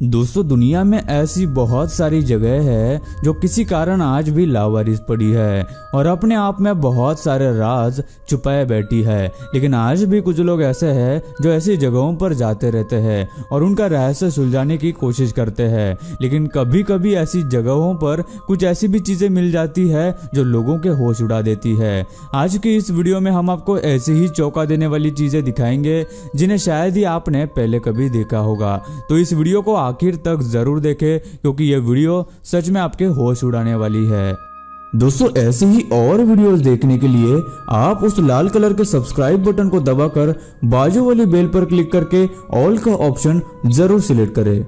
दोस्तों, दुनिया में ऐसी बहुत सारी जगह है जो किसी कारण आज भी लावारिस पड़ी है और अपने आप में बहुत सारे राज छुपाए बैठी है। लेकिन आज भी कुछ लोग ऐसे हैं जो ऐसी जगहों पर जाते रहते हैं और उनका रहस्य सुलझाने की कोशिश करते हैं। लेकिन कभी कभी ऐसी जगहों पर कुछ ऐसी भी चीजें मिल जाती है जो लोगों के होश उड़ा देती है। आज की इस वीडियो में हम आपको ऐसी ही चौंका देने वाली चीजें दिखाएंगे जिन्हें शायद ही आपने पहले कभी देखा होगा। तो इस वीडियो को आखिर तक जरूर देखें क्योंकि यह वीडियो सच में आपके होश उड़ाने वाली है। दोस्तों, ऐसे ही और वीडियोस देखने के लिए आप उस लाल कलर के सब्सक्राइब बटन को दबाकर बाजू वाली बेल पर क्लिक करके ऑल का ऑप्शन जरूर सिलेक्ट करें।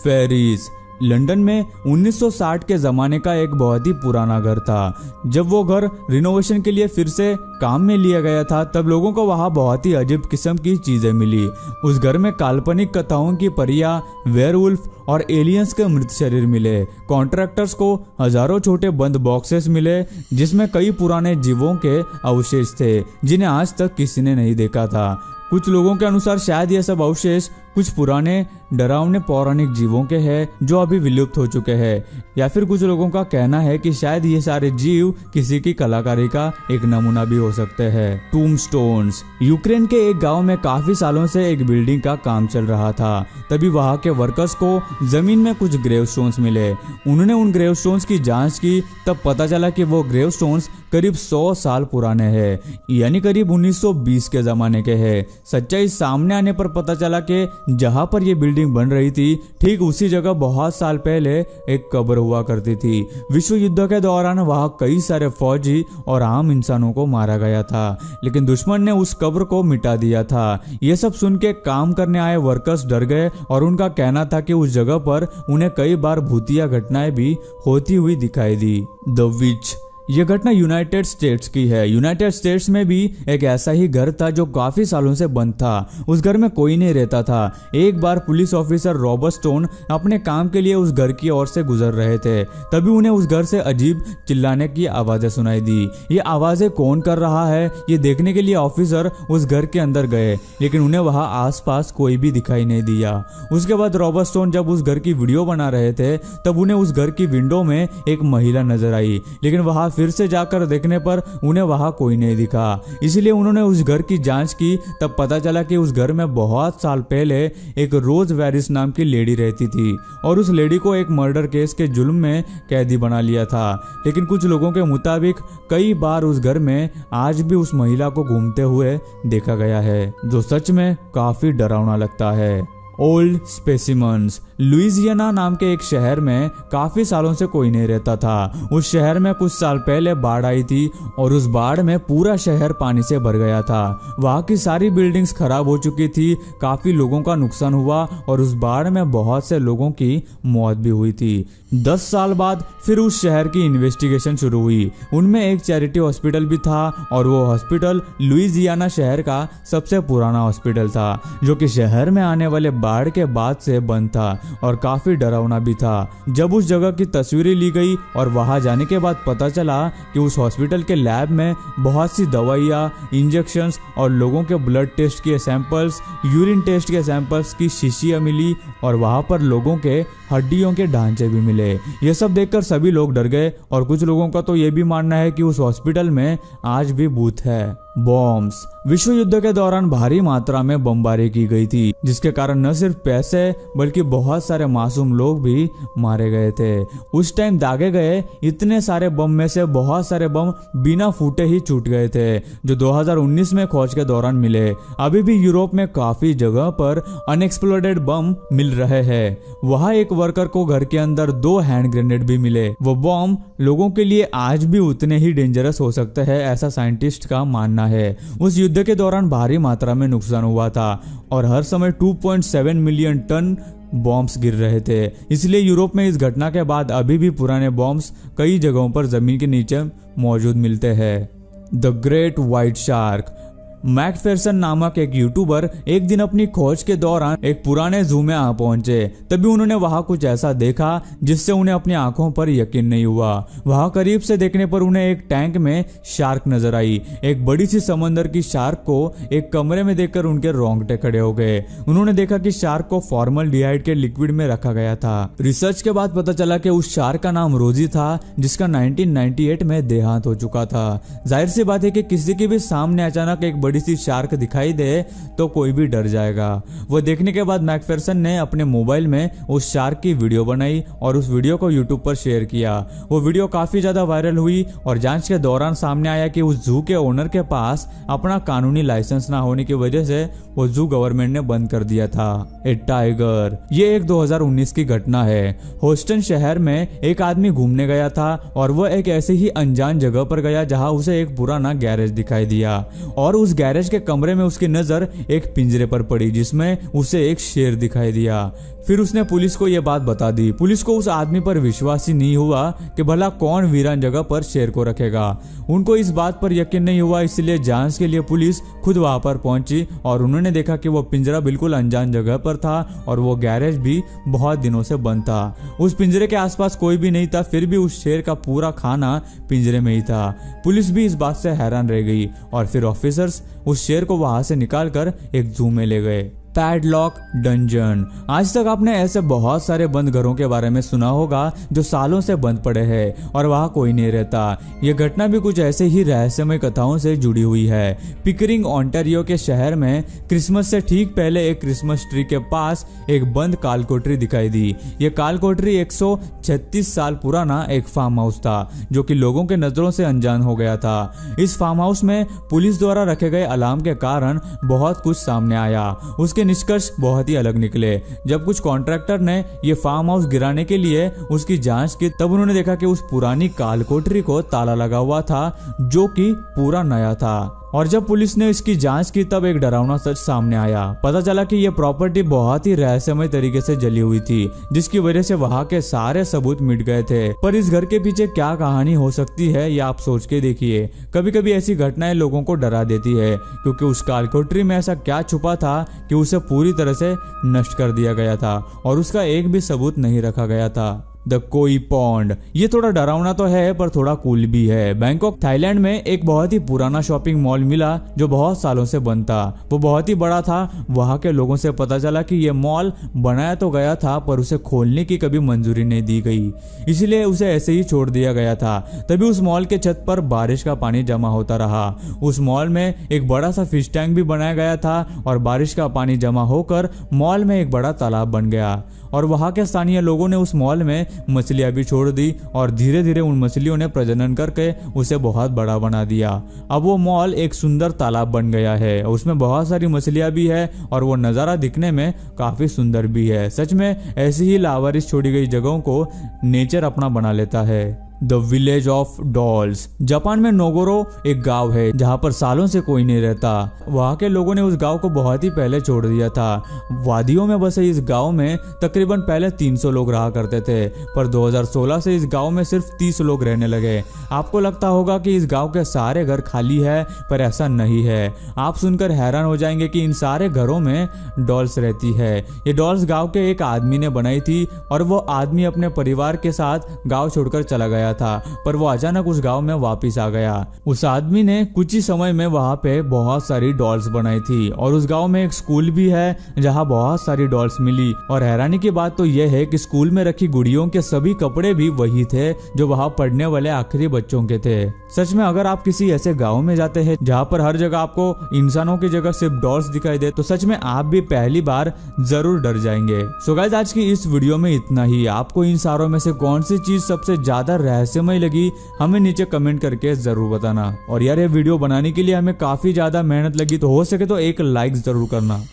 फेरीज लंदन में 1960 के ज़माने का एक बहुत ही पुराना घर था। जब वो घर रिनोवेशन के लिए फिर से काम में लिया गया था तब लोगों को वहाँ बहुत ही अजीब किस्म की चीज़ें मिली। उस घर में काल्पनिक कथाओं की परियां, वेयरवुल्फ और एलियंस के मृत शरीर मिले। कॉन्ट्रैक्टर्स को हजारों छोटे बंद बॉक्सेस मिले जिसमें कई पुराने जीवों के अवशेष थे जिन्हें आज तक किसी ने नहीं देखा था। कुछ लोगों के अनुसार शायद ये सब अवशेष कुछ पुराने डरावने पौराणिक जीवों के हैं जो अभी विलुप्त हो चुके हैं, या फिर कुछ लोगों का कहना है कि शायद ये सारे जीव किसी की कलाकारी का एक नमूना भी हो सकते हैं। टूम्बस्टोन्स यूक्रेन के एक गांव में काफी सालों से एक बिल्डिंग का काम चल रहा था। तभी वहां के वर्कर्स को जमीन में कुछ ग्रेवस्टोन्स मिले। उन्होंने उन ग्रेवस्टोन्स की जांच की, तब पता चला कि वो ग्रेवस्टोन्स करीब 100 साल पुराने हैं, यानी करीब 1920 के जमाने के हैं। सच्चाई सामने आने पर पता चला कि जहां पर यह बिल्डिंग बन रही थी ठीक उसी जगह बहुत साल पहले एक कब्र हुआ करती थी। विश्व युद्ध के दौरान वहां कई सारे फौजी और आम इंसानों को मारा गया था, लेकिन दुश्मन ने उस कब्र को मिटा दिया था। ये सब सुन के काम करने आए वर्कर्स डर गए और उनका कहना था कि उस जगह पर उन्हें कई बार भूतिया घटनाएं भी होती हुई दिखाई दी। द विच यह घटना यूनाइटेड स्टेट्स की है। यूनाइटेड स्टेट्स में भी एक ऐसा ही घर था जो काफी सालों से बंद था। उस घर में कोई नहीं रहता था। एक बार पुलिस ऑफिसर रॉबर्ट स्टोन अपने काम के लिए उस घर की ओर से गुजर रहे थे, तभी उन्हें उस घर से अजीब चिल्लाने की आवाजें सुनाई दी। ये आवाजें कौन कर रहा है ये देखने के लिए ऑफिसर उस घर के अंदर गए, लेकिन उन्हें वहां आसपास कोई भी दिखाई नहीं दिया। उसके बाद रॉबर्ट स्टोन जब उस घर की वीडियो बना रहे थे तब उन्हें उस घर की विंडो में एक महिला नजर आई, लेकिन वहां फिर से जाकर देखने पर उन्हें वहां कोई नहीं दिखा। इसलिए उन्होंने उस घर की जांच की, तब पता चला कि उस घर में बहुत साल पहले एक रोज वेरिस नाम की लेडी रहती थी और उस लेडी को एक मर्डर केस के जुल्म में कैदी बना लिया था। लेकिन कुछ लोगों के मुताबिक कई बार उस घर में आज भी उस महिला को घूमते हुए देखा गया है, जो सच में काफी डरावना लगता है। ओल्ड स्पेसिमन्स लुइजियाना नाम के एक शहर में काफी सालों से कोई नहीं रहता था। उस शहर में कुछ साल पहले बाढ़ आई थी और उस बाढ़ में पूरा शहर पानी से भर गया था। वहां की सारी बिल्डिंग्स खराब हो चुकी थी, काफी लोगों का नुकसान हुआ और उस बाढ़ में बहुत से लोगों की मौत भी हुई थी। 10 साल बाद फिर उस शहर की इन्वेस्टिगेशन शुरू हुई। उनमें एक चैरिटी हॉस्पिटल भी था और वो हॉस्पिटल लुइजियाना शहर का सबसे पुराना हॉस्पिटल था, जो कि शहर में आने वाले बाढ़ के बाद से बंद था और काफी डरावना भी था। जब उस जगह की तस्वीरें ली गई और वहां जाने के बाद पता चला कि उस हॉस्पिटल के लैब में बहुत सी दवाइयाँ, इंजेक्शंस और लोगों के ब्लड टेस्ट के सैंपल्स, यूरिन टेस्ट के सैंपल्स की शीशियां मिली और वहां पर लोगों के हड्डियों के ढांचे भी मिले। ये सब देखकर सभी लोग डर गए और कुछ लोगों का तो ये भी मानना है कि उस हॉस्पिटल में आज भी भूत है। बॉम्ब्स विश्व युद्ध के दौरान भारी मात्रा में बमबारी की गई थी, जिसके कारण न सिर्फ पैसे बल्कि बहुत सारे मासूम लोग भी मारे गए थे। उस टाइम दागे गए इतने सारे बम में से बहुत सारे बम बिना फूटे ही छूट गए थे, जो 2019 में खोज के दौरान मिले। अभी भी यूरोप में काफी जगह पर अनएक्सप्लोडेड बम मिल रहे हैं। वहां एक वर्कर को घर के अंदर 2 हैंड ग्रेनेड भी मिले। वो बम लोगों के लिए आज भी उतने ही डेंजरस हो सकते हैं, ऐसा साइंटिस्ट का मानना है। उस युद्ध के दौरान भारी मात्रा में नुकसान हुआ था और हर समय 2.7 मिलियन टन बॉम्ब्स गिर रहे थे। इसलिए यूरोप में इस घटना के बाद अभी भी पुराने बॉम्ब्स कई जगहों पर जमीन के नीचे मौजूद मिलते हैं। द ग्रेट व्हाइट शार्क मैकफेरसन नामक एक यूट्यूबर एक दिन अपनी खोज के दौरान एक पुराने जू में आ पहुंचे। तभी उन्होंने वहां कुछ ऐसा देखा जिससे उन्हें अपनी आंखों पर यकीन नहीं हुआ। वहां करीब से देखने पर उन्हें एक टैंक में शार्क नजर आई। एक बड़ी सी समंदर की शार्क को एक कमरे में देखकर उनके रोंगटे खड़े हो गए। उन्होंने देखा कि शार्क को फॉर्मल्डिहाइड के लिक्विड में रखा गया था। रिसर्च के बाद पता चला कि उस शार्क का नाम रोजी था, जिसका 1998 में देहांत हो चुका था। जाहिर सी बात है कि किसी के भी सामने अचानक एक बड़ी सी शार्क दिखाई दे तो कोई भी डर जाएगा। वो देखने के बाद मैकफेरसन ने अपने मोबाइल में उस शार्क की वीडियो बनाई और उस वीडियो को यूट्यूब पर शेयर किया। वो वीडियो काफी ज्यादा वायरल हुई और जांच के दौरान सामने आया कि उस जू के ओनर के पास अपना कानूनी लाइसेंस ना होने की वजह से वो जू गवर्नमेंट ने बंद कर दिया था। ए टाइगर। ये एक 2019 की घटना है। होस्टन शहर में एक आदमी घूमने गया था और वह एक ऐसे ही अनजान जगह पर गया जहां उसे एक पुराना गैरेज दिखाई दिया और उस गैरेज के कमरे में उसकी नजर एक पिंजरे पर पड़ी जिसमें उसे एक शेर दिखाई दिया। फिर उसने पुलिस को यह बात बता दी। पुलिस को उस आदमी पर विश्वास ही नहीं हुआ कि भला कौन वीरान जगह पर शेर को रखेगा। उनको इस बात पर यकीन नहीं हुआ, इसलिए जांच के लिए पुलिस खुद वहां पर पहुंची और उन्होंने देखा कि वो पिंजरा बिल्कुल अनजान जगह पर था और वो गैरेज भी बहुत दिनों से बंद था। उस पिंजरे के आसपास कोई भी नहीं था, फिर भी उस शेर का पूरा खाना पिंजरे में ही था। पुलिस भी इस बात से हैरान रह गई और फिर ऑफिसर्स उस शेर को वहां से निकालकर एक जू में ले गए। Padlock dungeon. आज तक आपने ऐसे बहुत सारे बंद घरों के बारे में सुना होगा जो सालों से बंद पड़े हैं और वहां कोई नहीं रहता। यह घटना भी कुछ ऐसे ही रहस्यमय कथाओं से जुड़ी हुई है। पिकरिंग ओंटारियो के शहर में क्रिसमस से ठीक पहले एक क्रिसमस ट्री के पास एक बंद काल कोठरी दिखाई दी। यह काल कोठरी 136 साल पुराना एक फार्म हाउस था जो कि लोगों के नजरों से अनजान हो गया था। इस फार्म हाउस में पुलिस द्वारा रखे गए अलार्म के कारण बहुत कुछ सामने आया। उसके निष्कर्ष बहुत ही अलग निकले। जब कुछ कॉन्ट्रैक्टर ने ये फार्म हाउस गिराने के लिए उसकी जांच की, तब उन्होंने देखा कि उस पुरानी काल कोठरी को ताला लगा हुआ था जो कि पूरा नया था। और जब पुलिस ने इसकी जांच की तब एक डरावना सच सामने आया। पता चला कि यह प्रॉपर्टी बहुत ही रहस्यमय तरीके से जली हुई थी जिसकी वजह से वहां के सारे सबूत मिट गए थे। पर इस घर के पीछे क्या कहानी हो सकती है ये आप सोच के देखिए। कभी कभी ऐसी घटनाएं लोगों को डरा देती है क्योंकि उस काल कोठरी में ऐसा क्या छुपा था कि उसे पूरी तरह से नष्ट कर दिया गया था और उसका एक भी सबूत नहीं रखा गया था। द कोई पॉन्ड। ये थोड़ा डरावना तो है पर थोड़ा कूल भी है। बैंकॉक थाईलैंड में एक बहुत ही पुराना शॉपिंग मॉल मिला जो बहुत सालों से बंद था। वो बहुत ही बड़ा था। वहां के लोगों से पता चला कि ये मॉल बनाया तो गया था पर उसे खोलने की कभी मंजूरी नहीं दी गई, इसलिए उसे ऐसे ही छोड़ दिया गया था। तभी उस मॉल के छत पर बारिश का पानी जमा होता रहा। उस मॉल में एक बड़ा सा फिश टैंक भी बनाया गया था और बारिश का पानी जमा होकर मॉल में एक बड़ा तालाब बन गया और वहां के स्थानीय लोगों ने उस मॉल में मछलियां भी छोड़ दी और धीरे धीरे उन मछलियों ने प्रजनन करके उसे बहुत बड़ा बना दिया। अब वो मॉल एक सुंदर तालाब बन गया है, उसमें बहुत सारी मछलियां भी है और वो नज़ारा दिखने में काफी सुंदर भी है। सच में ऐसी ही लावारिस छोड़ी गई जगहों को नेचर अपना बना लेता है। The village of dolls. Japan में नोगोरो एक गांव है जहां पर सालों से कोई नहीं रहता। वहां के लोगों ने उस गांव को बहुत ही पहले छोड़ दिया था। वादियों में बसे इस गांव में तकरीबन पहले 300 लोग रहा करते थे पर 2016 से इस गांव में सिर्फ 30 लोग रहने लगे। आपको लगता होगा कि इस गांव के सारे घर खाली है पर ऐसा नहीं है। आप सुनकर हैरान हो जाएंगे कि इन सारे घरों में डॉल्स रहती है। ये डॉल्स गाँव के एक आदमी ने बनाई थी और वो आदमी अपने परिवार के साथ गाँव छोड़कर चला गया था पर वो अचानक उस गांव में वापस आ गया। उस आदमी ने कुछ ही समय में वहां पे बहुत सारी डॉल्स बनाई थी और उस गांव में एक स्कूल भी है जहां बहुत सारी डॉल्स मिली। और हैरानी की बात तो यह है कि स्कूल में रखी गुड़ियों के सभी कपड़े भी वही थे जो वहां पढ़ने वाले आखिरी बच्चों के थे। सच में अगर आप किसी ऐसे गाँव में जाते हैं जहाँ पर हर जगह आपको इंसानों की जगह सिर्फ डॉल्स दिखाई दे तो सच में आप भी पहली बार जरूर डर जाएंगे। सो गाइस, आज की इस वीडियो में इतना ही। आपको इन सारों में से कौन सी चीज सबसे ज्यादा रहस्यमय लगी हमें नीचे कमेंट करके जरूर बताना। और यार ये वीडियो बनाने के लिए हमें काफी ज्यादा मेहनत लगी तो हो सके तो एक लाइक जरूर करना।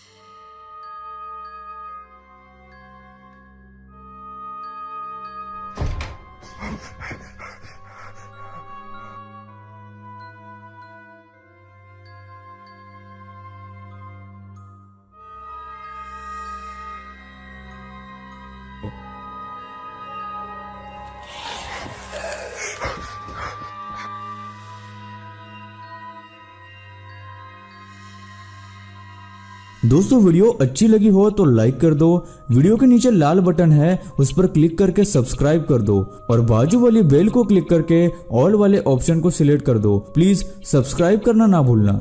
दोस्तों वीडियो अच्छी लगी हो तो लाइक कर दो, वीडियो के नीचे लाल बटन है उस पर क्लिक करके सब्सक्राइब कर दो और बाजू वाली बेल को क्लिक करके ऑल वाले ऑप्शन को सिलेक्ट कर दो। प्लीज सब्सक्राइब करना ना भूलना।